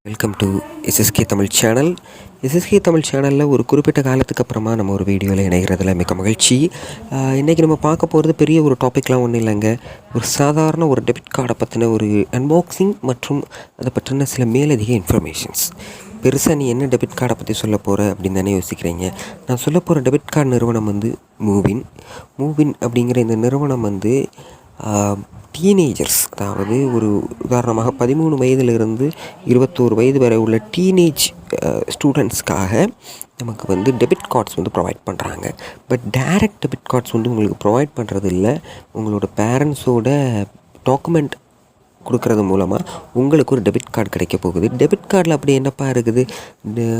Welcome to SSK Tamil channel. SSK Tamil சேனலில் ஒரு குறிப்பிட்ட காலத்துக்கு அப்புறமா நம்ம ஒரு வீடியோவில் இணைகிறதுல மிக மகிழ்ச்சி. இன்றைக்கி நம்ம பார்க்க போகிறது பெரிய ஒரு டாப்பிக்லாம் ஒன்றும் இல்லைங்க. ஒரு சாதாரண ஒரு டெபிட் கார்டை பற்றின ஒரு அன்பாக்சிங் மற்றும் அதை பற்றின சில மேலதிக இன்ஃபர்மேஷன்ஸ். பெருசாக நீ என்ன டெபிட் கார்டை பற்றி சொல்ல போகிற அப்படின்னு தானே யோசிக்கிறீங்க. நான் சொல்ல போகிற டெபிட் கார்டு நிறுவனம் வந்து மூவின் அப்படிங்கிற இந்த நிறுவனம் வந்து டீனேஜர்ஸ், அதாவது ஒரு உதாரணமாக 13 வயதிலிருந்து 21 வயது வரை உள்ள டீனேஜ் ஸ்டூடெண்ட்ஸ்க்காக நமக்கு வந்து டெபிட் கார்ட்ஸ் வந்து ப்ரொவைட் பண்ணுறாங்க. பட் டைரக்ட் டெபிட் கார்ட்ஸ் வந்து உங்களுக்கு ப்ரொவைட் பண்ணுறது இல்லை. உங்களோட பேரண்ட்ஸோட டாக்குமெண்ட் கொடுக்கறது மூலமாக உங்களுக்கு ஒரு டெபிட் கார்டு கிடைக்க போகுது. டெபிட் கார்டில் அப்படி என்னப்பா இருக்குது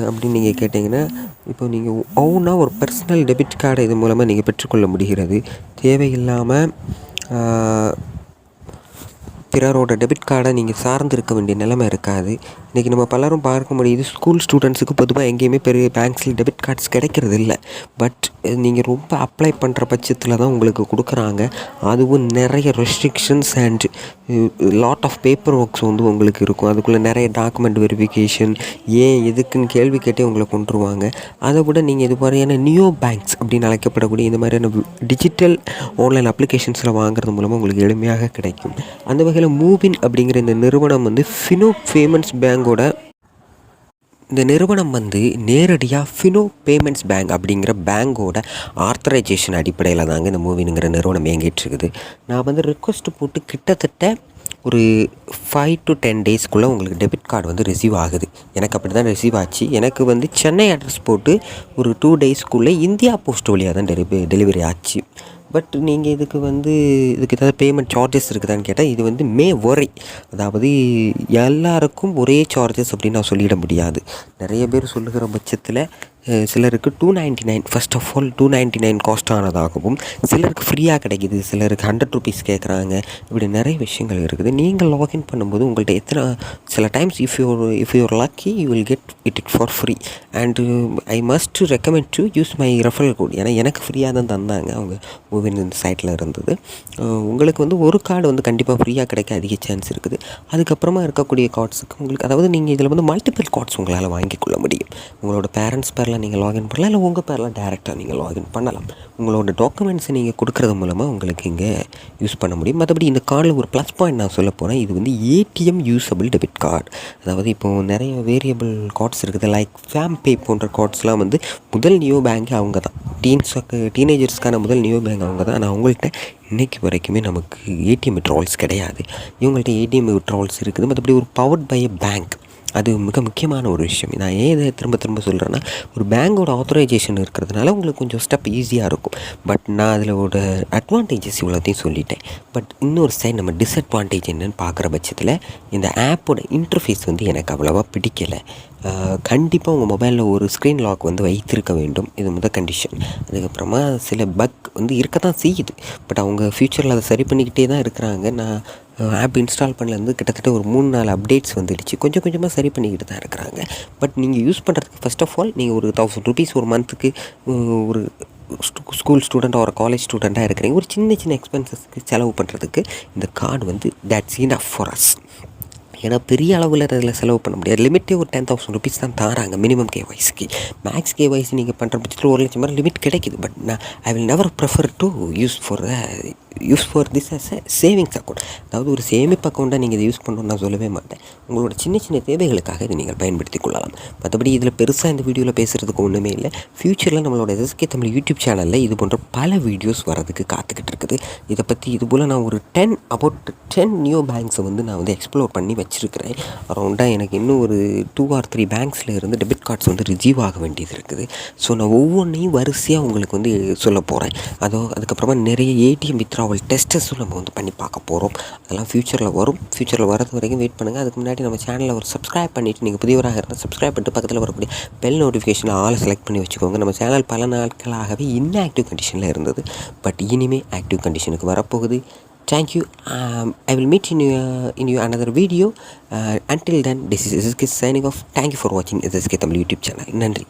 அப்படின்னு நீங்கள் கேட்டிங்கன்னா, இப்போ நீங்கள் ஓனாக ஒரு பர்சனல் டெபிட் கார்டை இது மூலமாக நீங்கள் பெற்றுக்கொள்ள முடிகிறது. தேவையில்லாமல் பிறரோட டெபிட் கார்டை நீங்கள் சார்ந்து இருக்க வேண்டிய நிலைமை இருக்காது. இன்றைக்கி நம்ம பலரும் பார்க்க முடியுது, ஸ்கூல் ஸ்டூடெண்ட்ஸுக்கு பொதுவாக எங்கேயுமே பெரிய பேங்க்ஸில் டெபிட் கார்ட்ஸ் கிடைக்கிறது இல்லை. பட் நீங்கள் ரொம்ப அப்ளை பண்ணுற பட்சத்தில் தான் உங்களுக்கு கொடுக்குறாங்க. அதுவும் நிறைய restrictions and lot of paper works வந்து உங்களுக்கு இருக்கும். அதுக்குள்ளே நிறைய டாக்குமெண்ட் வெரிஃபிகேஷன் எதுக்குன்னு கேள்வி கேட்டே உங்களை கொண்டுருவாங்க. அதை விட நீங்கள் இது மாதிரியான நியோ பேங்க்ஸ் அப்படின்னு அழைக்கப்படக்கூடிய இந்த மாதிரியான டிஜிட்டல் ஆன்லைன் அப்ளிகேஷன்ஸில் வாங்குறது மூலமாக உங்களுக்கு எளிமையாக கிடைக்கும். அந்த வகையில் மூவின் அப்படிங்கிற இந்த நிறுவனம் வந்து ஃபினோ பேமெண்ட்ஸ் பேங்கோட நேரடியாக ஃபினோ பேமெண்ட்ஸ் பேங்க் அப்படிங்கிற பேங்கோட ஆர்த்தரைசேஷன் அடிப்படையில் தாங்க இந்த மூவினுங்கிற நிறுவனம் இயங்கிட்டு இருக்குது. நான் வந்து ரிக்வெஸ்ட் போட்டு கிட்டத்தட்ட ஒரு 5 to 10 டேஸ்க்குள்ளே உங்களுக்கு டெபிட் கார்டு வந்து ரிசீவ் ஆகுது. எனக்கு அப்படி தான் ரிசீவ் ஆச்சு. எனக்கு வந்து சென்னை அட்ரஸ் போட்டு ஒரு 2 டேஸ்க்குள்ளே இந்தியா போஸ்ட் வழியாக தான் டெலிவரி ஆச்சு. பட் நீங்கள் இதுக்கு ஏதாவது பேமெண்ட் சார்ஜஸ் இருக்குதான்னு கேட்டால், இது வந்து அதாவது எல்லாருக்கும் ஒரே சார்ஜஸ் அப்படின்னு நான் சொல்லிட முடியாது. நிறைய பேர் சொல்லுகிற பட்சத்தில் சிலருக்கு 299 ஃபர்ஸ்ட் ஆஃப் ஆல் 299 காஸ்ட் ஆனதாகவும், சிலருக்கு ஃப்ரீயாக கிடைக்கிது, சிலருக்கு 100 ருபீஸ் கேட்குறாங்க. இப்படி நிறைய விஷயங்கள் இருக்குது. நீங்கள் லாகின் பண்ணும்போது உங்கள்கிட்ட சில times if your lucky you will get it for free. And I must recommend to use my referral code. ஏன்னா எனக்கு ஃப்ரீயாக தான் தந்தாங்க, அவங்க மூவின் இந்த சைட்டில் இருந்தது. உங்களுக்கு வந்து ஒரு கார்டு வந்து கண்டிப்பாக ஃப்ரீயாக கிடைக்க அதிக சான்ஸ் இருக்குது. அதுக்கப்புறமா இருக்கக்கூடிய கார்ட்ஸுக்கு உங்களுக்கு, அதாவது நீங்கள் இதில் வந்து மல்டிபிள் கார்ட்ஸ் உங்களால் வாங்கிக்கொள்ள முடியும். உங்களோட பேரண்ட்ஸ் பேரில் நீங்கள் லாகின் பண்ணலாம், இல்லை உங்கள் பேரில் டேரெக்டாக நீங்கள் லாகின் பண்ணலாம். உங்களோட டாக்குமெண்ட்ஸை நீங்கள் கொடுக்குறது மூலமாக உங்களுக்கு இங்கே யூஸ் பண்ண முடியும். மற்றபடி இந்த கார்டில் ஒரு ப்ளஸ் பாயிண்ட் நான் சொல்ல போகிறேன், இது வந்து ஏடிஎம் யூஸபிள் டெபிட் கார்டு. அதாவது இப்போது நிறைய வேரியபிள் கார்ட்ஸ் இருக்குது, லைக் ஃபேம்பே போன்ற கார்ட்ஸ்லாம் வந்து முதல் நியோ பேங்க் அவங்க தான். டீனேஜர்ஸ்க்கான முதல் நியோ பேங்க் அவங்க தான். ஆனால் அவங்கள்ட்ட இன்றைக்கு வரைக்குமே நமக்கு ஏடிஎம் விட்ராவல்ஸ் கிடையாது. இவங்கள்ட்ட ஏடிஎம் விட்ராவல்ஸ் இருக்குது. மற்றபடி ஒரு பவர்ட் பை எ பேங்க், அது மிக முக்கியமான ஒரு விஷயம். நான் இதை திரும்ப சொல்கிறேன்னா, ஒரு பேங்கோட ஆத்தரைசேஷன் இருக்கிறதுனால உங்களுக்கு கொஞ்சம் ஸ்டெப் ஈஸியாக இருக்கும். பட் நான் அதில் ஒரு அட்வான்டேஜஸ் இவ்வளோத்தையும் சொல்லிட்டேன். பட் இன்னொரு சைடு நம்ம டிஸ்அட்வான்டேஜ் என்னென்னு பார்க்குற பட்சத்தில், இந்த ஆப்போட இன்டர்ஃபேஸ் வந்து எனக்கு அவ்வளோவா பிடிக்கலை. கண்டிப்பாக உங்கள் மொபைலில் ஒரு ஸ்க்ரீன் லாக் வந்து வைத்திருக்க வேண்டும், இது முதல் கண்டிஷன். அதுக்கப்புறமா சில பக் வந்து இருக்க தான் செய்யுது. பட் அவங்க ஃப்யூச்சரில் அதை சரி பண்ணிக்கிட்டே தான் இருக்கிறாங்க. நான் ஆப் இன்ஸ்டால் பண்ணலேருந்து கிட்டத்தட்ட ஒரு 3-4 அப்டேட்ஸ் வந்துடுச்சு. கொஞ்சம் கொஞ்சமாக சரி பண்ணிக்கிட்டு தான் இருக்கிறாங்க. பட் நீங்கள் யூஸ் பண்ணுறதுக்கு ஃபர்ஸ்ட் ஆஃப் ஆல் நீங்கள் ஒரு 1000 ருபீஸ் ஒரு மந்த்துக்கு ஒரு ஸ்கூல் ஸ்டூடெண்ட்டாக ஒரு காலேஜ் ஸ்டூடெண்ட்டாக இருக்கிறீங்க, ஒரு சின்ன எக்ஸ்பென்சஸ்க்கு செலவு பண்ணுறதுக்கு இந்த கார்டு வந்து தட்ஸ் இனஃப் ஃபார் அஸ். ஏன்னா பெரிய அளவில் அதில் செலவு பண்ண முடியாது. லிமிட்டே ஒரு 10,000 ருபீஸ் தான் தராங்க மினிமம் கேஒய்சிக்கு. மேக்ஸ் கேஒய்சி நீங்கள் பண்ணுற பட்சத்தில் 1 லட்சம் லிமிட் கிடைக்குது. But I will never prefer to use for this as a savings account. அதாவது ஒரு சேமிப்பு அக்கௌண்ட்டாக நீங்கள் இதை யூஸ் பண்ணணும்னு நான் சொல்லவே மாட்டேன். உங்களோட சின்ன தேவைகளுக்காக இதை நீங்கள் பயன்படுத்தி கொள்ளலாம். மற்றபடி இதில் பெருசாக இந்த வீடியோவில் பேசுகிறதுக்கு ஒன்றுமே இல்லை. ஃப்யூச்சரில் நம்மளோட எஸ்எஸ்கே தமிழ் யூடியூப் சேனலில் இது போன்ற பல வீடியோஸ் வரதுக்கு காத்துக்கிட்டு இருக்குது. இதை பற்றி இதுபோல் நான் ஒரு 10 நியூ பேங்க்ஸை வந்து நான் வந்து எக்ஸ்ப்ளோர் பண்ணி வச்சுருக்கிறேன். அரௌண்டாக எனக்கு இன்னும் ஒரு 2 or 3 பேங்க்ஸில் இருந்து டெபிட் கார்ட்ஸ் வந்து ரிசீவ் ஆக வேண்டியது இருக்குது. ஸோ நான் ஒவ்வொன்றையும் வரிசையாக உங்களுக்கு வந்து சொல்ல போகிறேன். அதுக்கப்புறமா நிறைய ஏடிஎம் வித்ராவல் டெஸ்டஸும் நம்ம வந்து பண்ணி பார்க்க போகிறோம். அதெல்லாம் ஃப்யூச்சரில் வரும். ஃப்யூச்சரில் வரது வரைக்கும் வெயிட் பண்ணுங்கள். அதுக்கு முன்னாடி நம்ம சேனலில் ஒரு சப்ஸ்கிரைப் பண்ணிவிட்டு, நீங்கள் புதியவராக இருந்தால் சப்ஸ்கிரைப் பண்ணிட்டு பக்கத்தில் வரக்கூடிய பெல் நோட்டிஃபிகேஷனில் ஆளை செலக்ட் பண்ணி வச்சுக்கோங்க. நம்ம சேனல் பல நாட்களாகவே இன்ஆக்டிவ் கண்டிஷனில் இருந்தது. பட் இனிமேல் ஆக்டிவ் கண்டிஷனுக்கு வரப்போகுது. Thank you. I will meet in your another video. Until then, this is SSK signing off. Thank you for watching SSK Tamil YouTube channel. நன்றி.